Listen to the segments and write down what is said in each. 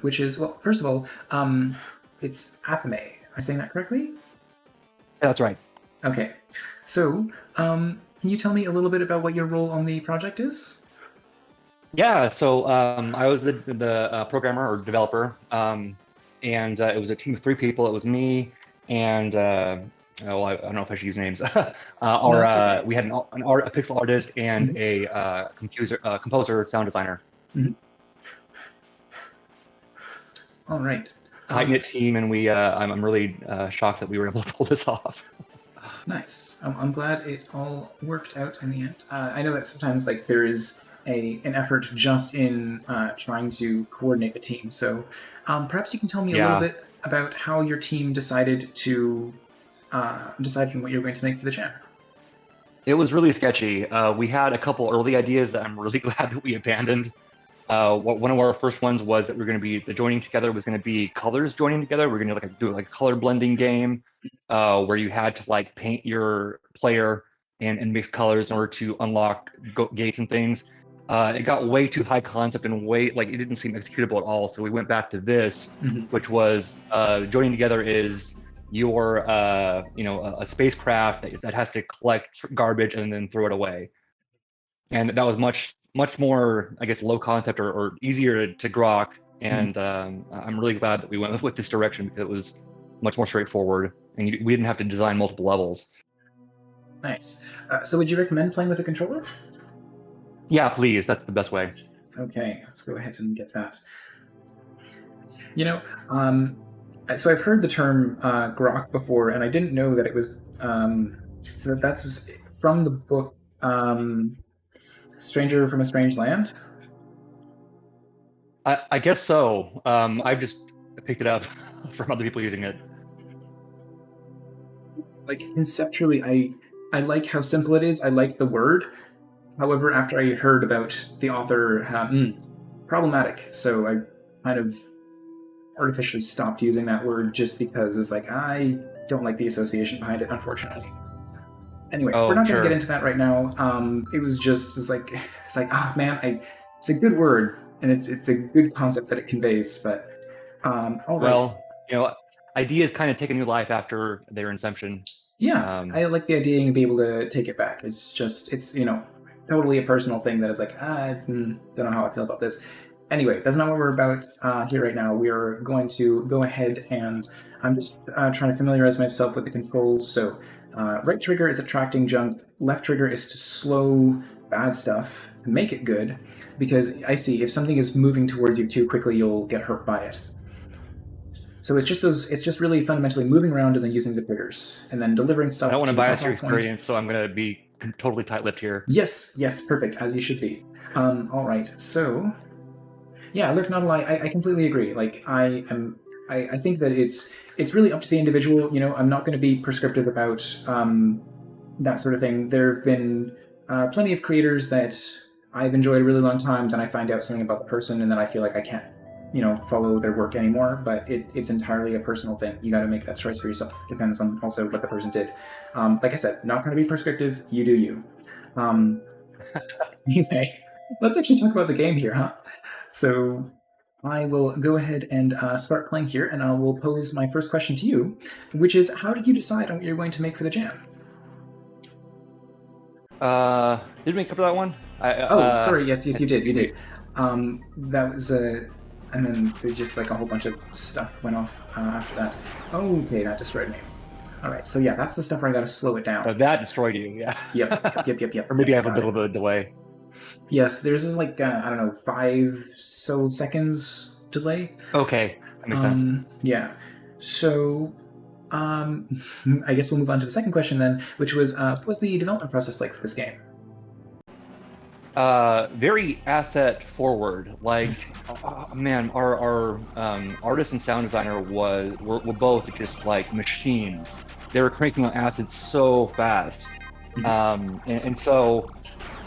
which is, well, first of all, it's Atame. Am I saying that correctly? Yeah, that's right. Okay. So, can you tell me a little bit about what your role on the project is? Yeah, so I was the programmer or developer, and it was a team of three people. It was me and oh, I don't know if I should use names. No, that's okay. We had a pixel artist and Mhm. a composer, sound designer. Mhm. All right. Tight knit team, and I'm really shocked that we were able to pull this off. Nice. I'm glad it all worked out in the end. I know that sometimes like there is an effort just in trying to coordinate a team. So perhaps you can tell me a little Yeah, bit about how your team decided to decide on what you're going to make for the jam. it was really sketchy. We had a couple early ideas that I'm really glad that we abandoned. One of our first ones was that we're going to be the joining together was going to be colors joining together. We're going to do like a color blending game where you had to like paint your player and mix colors in order to unlock gates and things. It got way too high concept and way like it didn't seem executable at all. So we went back to this, Mhm. which was joining together is your a spacecraft that has to collect garbage and then throw it away, and that was much more, I guess, low concept or easier to grok. Mhm. And I'm really glad that we went with this direction because it was much more straightforward, and we didn't have to design multiple levels. Nice. So would you recommend playing with a controller? Yeah, please, that's the best way. Okay, let's go ahead and get that. You know, um, so I've heard the term grok before, and I didn't know that it was. So that's from the book "Stranger from a Strange Land." I guess so. I've just picked it up from other people using it. Like conceptually, I like how simple it is. I like the word. However, after I heard about the author, problematic. So I kind of artificially stopped using that word just because it's like I don't like the association behind it, unfortunately. Anyway, we're Oh, not going to get sure. into that right now. It was just it's like oh man, it's a good word and it's a good concept that it conveys. But all right, Well, ideas kind of take a new life after their inception. yeah, Um, I like the idea of being able to take it back. It's totally a personal thing that is like don't know how I feel about this. Anyway, that's not what we're about here right now. We're going to go ahead and I'm just trying to familiarize myself with the controls. So, right trigger is attracting junk. Left trigger is to slow bad stuff to make it good. Because I see if something is moving towards you too quickly, you'll get hurt by it. So it's just those. It's just really fundamentally moving around and then using the triggers and then delivering I don't stuff want to to the bias your drop-off point. experience, so I'm going to be totally tight-lipped here. Yes, yes, perfect, as you should be. All right, so yeah, look, not a lie, I completely agree. Like, I think that it's really up to the individual. I'm not going to be prescriptive about that sort of thing. There have been plenty of creators that I've enjoyed a really long time. Then I find out something about the person, and then I feel like I can't, follow their work anymore. But it's entirely a personal thing. You got to make that choice for yourself. Depends on also what the person did. Like I said, not going to be prescriptive. You do you. Um, anyway, let's actually talk about the game here, huh? So I will go ahead and start playing here, and I will pose my first question to you, which is, how did you decide on what you're going to make for the jam? Did we cover that one? Oh, sorry. Yes, yes, you did. You did. That was and then there's just like a whole bunch of stuff went off after that. Okay, that destroyed me. All right, so yeah, that's the stuff where I got to slow it down. That destroyed you, yeah. Yep, yep, yep, yep, yep. Or maybe I Yep, have a got bit it. of a delay. Yes, there's like I don't know, 5 seconds delay. Okay, that makes sense. Yeah. So, I guess we'll move on to the second question then, which was, what was the development process like for this game? Very asset forward. Like, man, our artist and sound designer were both just like machines. They were cranking out assets so fast, and so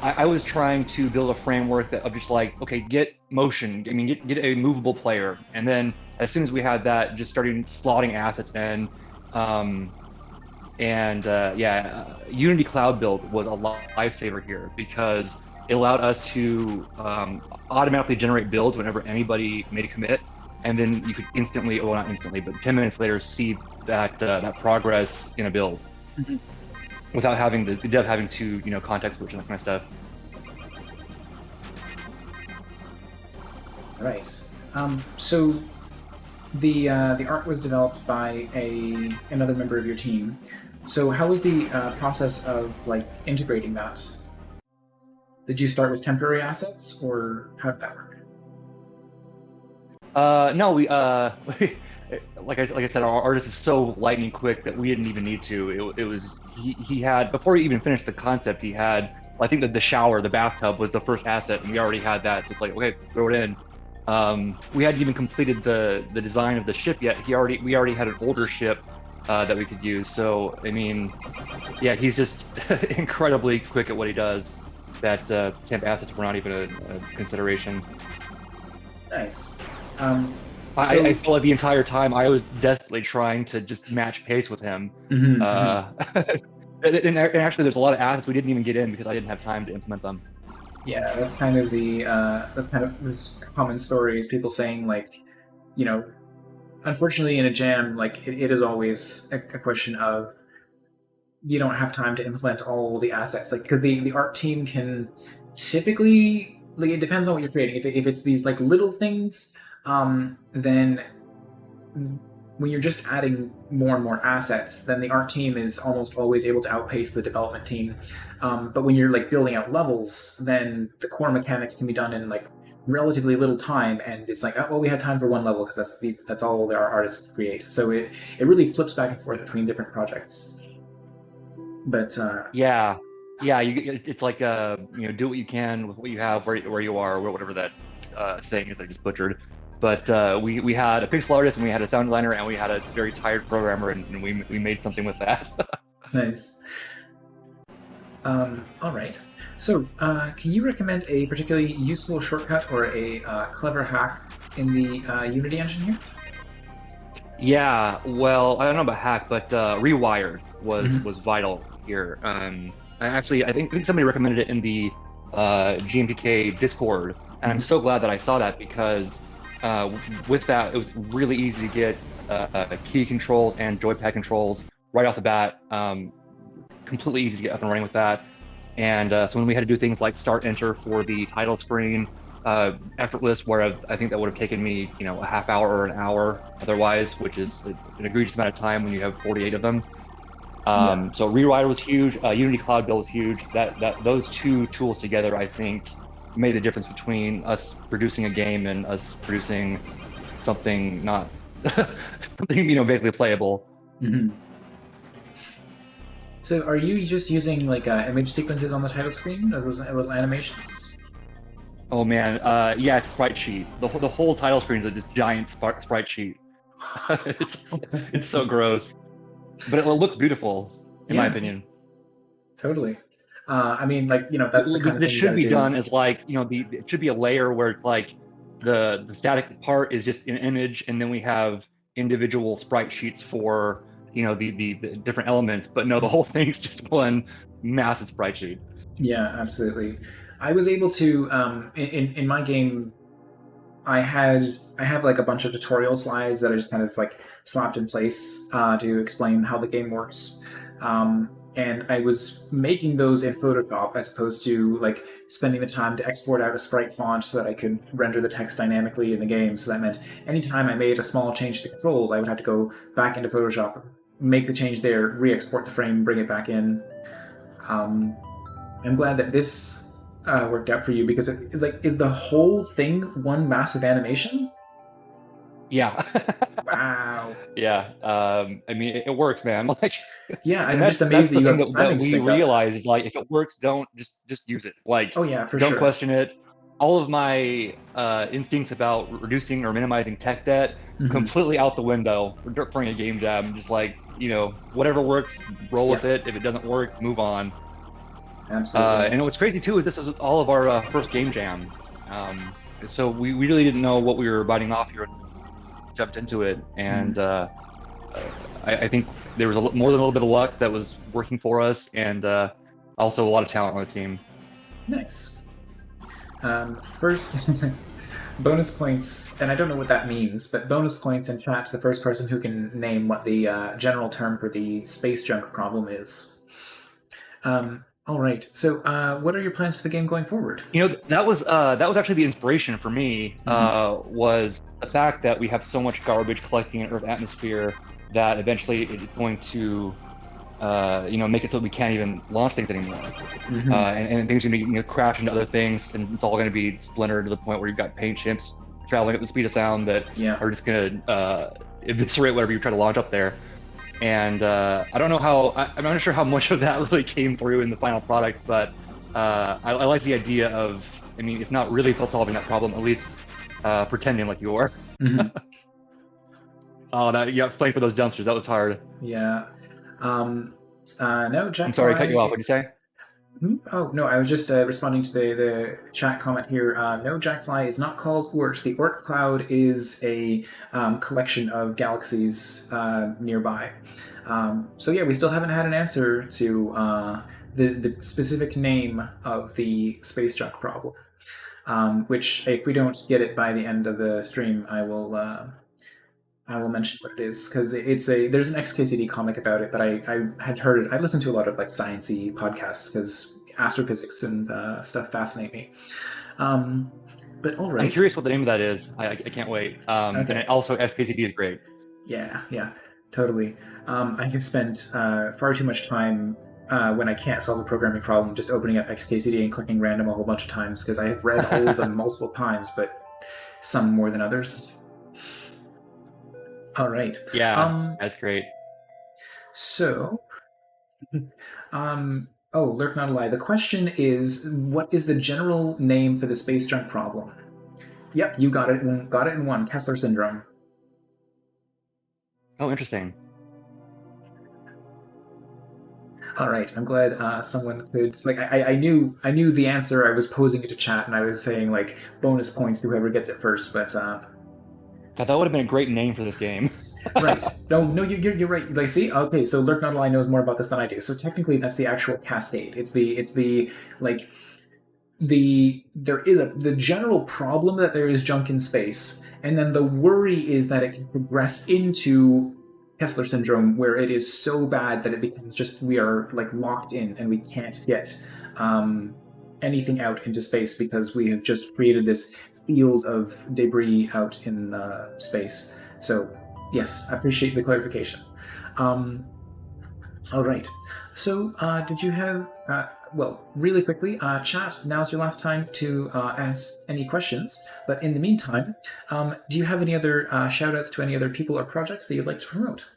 I was trying to build a framework of just like, okay, get motion. I mean, get a movable player, and then as soon as we had that, just starting slotting assets in. Unity Cloud Build was a lifesaver here because it allowed us to automatically generate builds whenever anybody made a commit, and then you could instantly, well, not instantly, but 10 minutes later, see that progress in a build Mhm. without having the dev having to, context switch and that kind of stuff. Right. So the art was developed by another member of your team. So how was the process of like integrating that? Did you start with temporary assets, or how did that work? No, we like I said, our artist is so lightning quick that we didn't even need to. It was he had before he even finished the concept, he had I think that the shower, the bathtub was the first asset, and we already had that. So it's like, okay, throw it in. We hadn't even completed the design of the ship yet. We already had an older ship that we could use. So I mean, yeah, he's just incredibly quick at what he does. That temp assets were not even a consideration. Nice. I feel like the entire time I was desperately trying to just match pace with him. Mhm, mhm. Uh, and actually, there's a lot of assets we didn't even get in because I didn't have time to implement them. Yeah, that's kind of this common story is people saying like, you know, unfortunately in a jam, like it is always a question of you don't have time to implement all the assets, like because the art team can typically like it depends on what you're creating. If it's these like little things, then when you're just adding more and more assets, then the art team is almost always able to outpace the development team. But when you're like building out levels, then the core mechanics can be done in like relatively little time, and it's like, oh, well, we had time for one level because that's all our artists create. So it really flips back and forth between different projects. But Yeah, yeah. It's like do what you can with what you have where you are, or whatever that saying is. I just butchered. But we had a pixel artist and we had a sound designer and we had a very tired programmer and we made something with that. nice. All right. So, can you recommend a particularly useful shortcut or a clever hack in the Unity engine here? Yeah, well, I don't know about hack, but rewired was Mhm. was vital here. I think somebody recommended it in the GMPK Discord, and I'm Mhm. so glad that I saw that because with that, it was really easy to get key controls and joypad controls right off the bat. Completely easy to get up and running with that. And so when we had to do things like start enter for the title screen, effortless, where I think that would have taken me, a half hour or an hour otherwise, which is an egregious amount of time when you have 48 of them. Yeah. So Rewriter was huge. Unity Cloud Build was huge. That those two tools together, I think, made the difference between us producing a game and us producing something not something basically playable. Mhm. So, are you just using like image sequences on the title screen? Are those little animations? Oh man, yeah, it's sprite sheet. The whole title screen is just giant sprite sheet. It's so gross, but it looks beautiful in my Yeah, opinion. totally. I mean, like that's the kind What of this thing you got should to be do. done is like, it should be a layer where it's like the static part is just an image, and then we have individual sprite sheets for the different elements. But no, the whole thing's just one massive sprite sheet. Yeah, absolutely. I was able to in my game. I had I have like a bunch of tutorial slides that are just kind of like slapped in place to explain how the game works. And I was making those in Photoshop as opposed to like spending the time to export out a sprite font so that I could render the text dynamically in the game. So that meant anytime I made a small change to controls, I would have to go back into Photoshop, make the change there, re-export the frame, bring it back in. Um, I'm glad that this worked out for you because it's like, is the whole thing one massive animation? Yeah. Wow. Yeah, I mean, it works, man. Like, Yeah, and I'm just that's amazed that the you thing got the that timing to we sync up. realize is like, if it works, don't just use it. Like, Oh yeah, for don't sure. question it. All of my instincts about reducing or minimizing tech debt Hmm. completely out the window during a game jam. Just like, whatever works, roll Yeah, with it. If it doesn't work, move on. absolutely. And what's crazy too is this is all of our first game jam. Um, so we really didn't know what we were biting off here and jumped into it, and Mhm. I think there was more than a little bit of luck that was working for us, and also a lot of talent on the team. Nice. First, bonus points, and I don't know what that means, but bonus points in chat to the first person who can name what the general term for the space junk problem is. All right. So, what are your plans for the game going forward? That was actually the inspiration for me. Was the fact that we have so much garbage collecting in Earth atmosphere that eventually it's going to make it so that we can't even launch things anymore. And things are going to crash into other things, and it's all going to be splintered to the point where you've got paint ships traveling at the speed of sound that are just going to eviscerate whatever you try to launch up there. And I don't know how, I'm not sure how much of that really came through in the final product, but I like the idea of, if not really solving that problem, at least pretending like you are. Oh, fighting for those dumpsters, that was hard. Yeah. No, Jack. I'm sorry, I cut you off. What did you say? Oh, no, I was just responding to the chat comment here. No, Jackfly is not called Oort. The Oort cloud is a collection of galaxies nearby. So yeah, we still haven't had an answer to the specific name of the space junk problem, which if we don't get it by the end of the stream, I will mention what it is, because there's an XKCD comic about it, but I had heard it. I listened to a lot of like sciencey podcasts because astrophysics and stuff fascinate me. But all right, I'm curious what the name of that is. I can't wait. Okay. And also XKCD is great. Yeah, totally. I have spent far too much time when I can't solve a programming problem just opening up XKCD and clicking random a whole bunch of times, because I have read all of them multiple times, but some more than others. All right. Yeah, that's great. So, Lurk Not a Lie. The question is, what is the general name for the space junk problem? Yep, you got it. Got it in one. Kessler syndrome. Oh, interesting. All right. I'm glad someone could I knew the answer. I was posing it to chat, and I was saying like bonus points to whoever gets it first, but. God, that would have been a great name for this game. Right. No, you're right. Like, see, okay, so Lurk Not a Lie knows more about this than I do. So technically, that's the actual cascade. It's the there is the general problem that there is junk in space, and then the worry is that it can progress into Kessler syndrome, where it is so bad that it becomes just we are like locked in and we can't get anything out into space because we have just created this field of debris out in space. So yes, I appreciate the clarification. All right. So did you have really quickly, chat, now's your last time to ask any questions, but in the meantime, do you have any other shout outs to any other people or projects that you'd like to promote?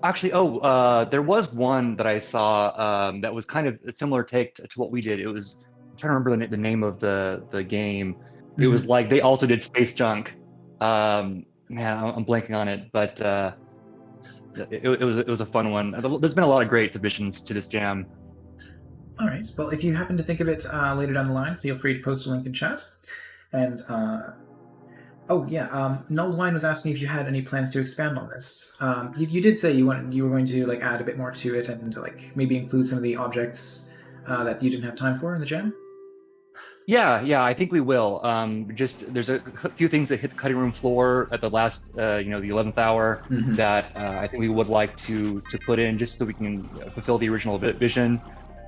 Actually, there was one that I saw that was kind of a similar take to what we did. It was, I'm trying to remember the name of the game. It was like they also did space junk. I'm blanking on it, but it was a fun one. There's been a lot of great submissions to this jam. All right. Well, if you happen to think of it later down the line, feel free to post a link in chat. And Null Wine was asking if you had any plans to expand on this. You did say you were going to like add a bit more to it and like maybe include some of the objects that you didn't have time for in the jam. Yeah, I think we will. There's a few things that hit the cutting room floor at the last, the 11th hour that I think we would like to put in just so we can fulfill the original vision.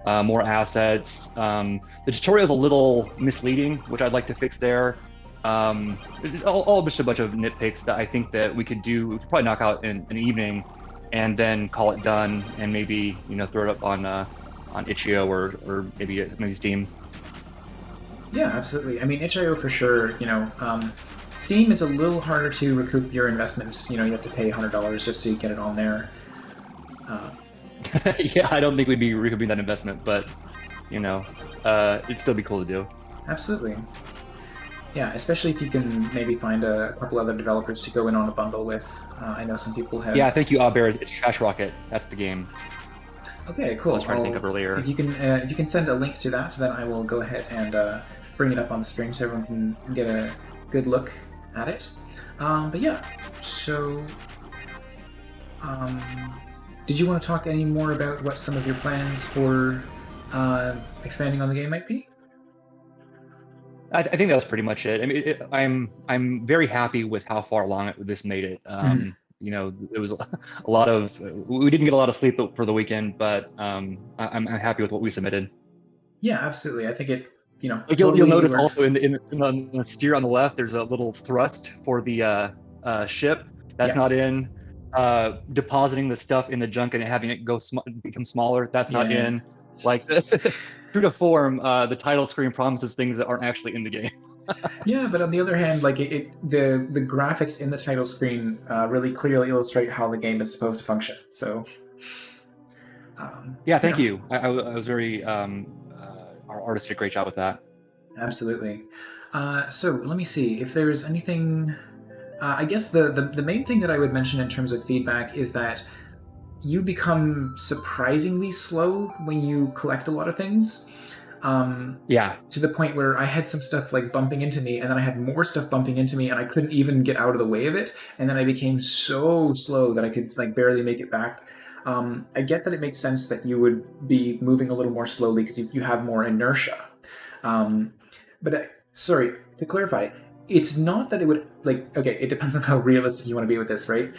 More assets. The tutorial is a little misleading, which I'd like to fix there. All just a bunch of nitpicks that I think that we could do. We could probably knock out in an evening, and then call it done, and maybe throw it up on itch.io or maybe Steam. Yeah, absolutely. I mean, itch.io for sure. Steam is a little harder to recoup your investment. You have to pay $100 just to get it on there. Yeah, I don't think we'd be recouping that investment, but it'd still be cool to do. Absolutely. Yeah, especially if you can maybe find a couple other developers to go in on a bundle with. I know some people have. Yeah, thank you, Bear. It's Trash Rocket. That's the game. Okay, cool. I was trying to think of earlier. If you can send a link to that, then I will go ahead and bring it up on the stream so everyone can get a good look at it. But yeah, so did you want to talk any more about what some of your plans for expanding on the game might be? I think that was pretty much it. I mean, I'm very happy with how far along this made it. Mhm. You know, it was a lot of we didn't get a lot of sleep for the weekend, but I'm happy with what we submitted. Yeah, absolutely. I think it, Like you'll totally notice also works. in the steer on the left, there's a little thrust for the ship. That's Yeah, not in. Depositing the stuff in the junk and having it become smaller. That's not yeah, in. Like true to form, the title screen promises things that aren't actually in the game. yeah. But on the other hand, like the graphics in the title screen really clearly illustrate how the game is supposed to function. So, um, Yeah, you thank know, you. I was very our artist did a great job with that. absolutely. So let me see if there's anything. I guess the main thing that I would mention in terms of feedback is that you become surprisingly slow when you collect a lot of things. Um, Yeah, to the point where I had some stuff like bumping into me, and then I had more stuff bumping into me, and I couldn't even get out of the way of it. And then I became so slow that I could like barely make it back. I get that it makes sense that you would be moving a little more slowly because you have more inertia. Um, but sorry to clarify, it's not that it would like. Okay, it depends on how realistic you want to be with this, right?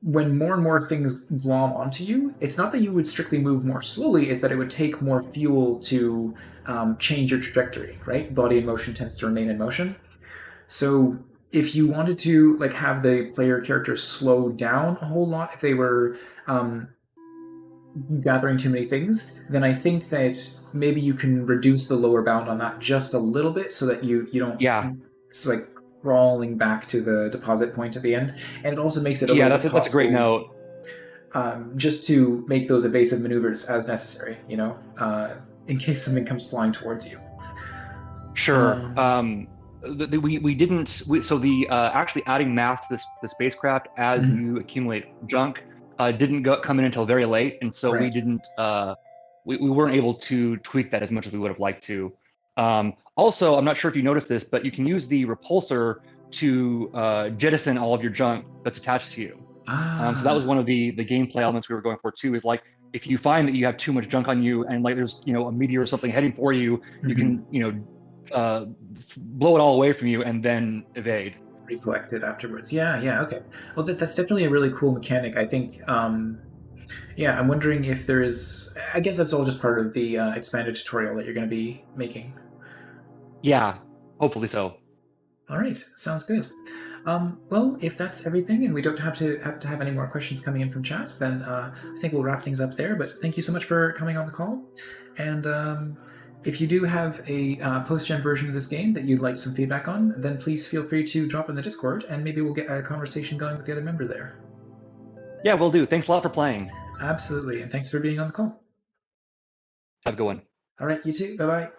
When more and more things glom onto you, it's not that you would strictly move more slowly, it's that it would take more fuel to change your trajectory, right? Body in motion tends to remain in motion. So if you wanted to like have the player character slow down a whole lot, if they were um, gathering too many things, then I think that maybe you can reduce the lower bound on that just a little bit so that you don't yeah, it's like crawling back to the deposit point at the end. And it also makes it a yeah. little bit That's a great possible note. just to make those evasive maneuvers as necessary, in case something comes flying towards you. Sure. Um, We didn't so the actually adding mass to the spacecraft as mhm, you accumulate junk didn't come in until very late, and so we right. didn't we weren't able to tweak that as much as we would have liked to. Also, I'm not sure if you noticed this, but you can use the repulsor to jettison all of your junk that's attached to you. So that was Ah, one of the gameplay elements we were going for too. Is like if you find that you have too much junk on you and like there's a meteor or something heading for you, you mhm. can uh, blow it all away from you and then evade. Reflected afterwards. Yeah, yeah, okay. Well, that's definitely a really cool mechanic. I think, yeah, I'm wondering if there is. I guess that's all just part of the expanded tutorial that you're going to be making. Yeah, hopefully so. All right, sounds good. Well, if that's everything, and we don't have any more questions coming in from chat, then I think we'll wrap things up there. But thank you so much for coming on the call. And if you do have a post-gen version of this game that you'd like some feedback on, then please feel free to drop in the Discord, and maybe we'll get a conversation going with the other member there. Yeah, we'll do. Thanks a lot for playing. Absolutely, and thanks for being on the call. Have a good one. All right, you too. Bye bye.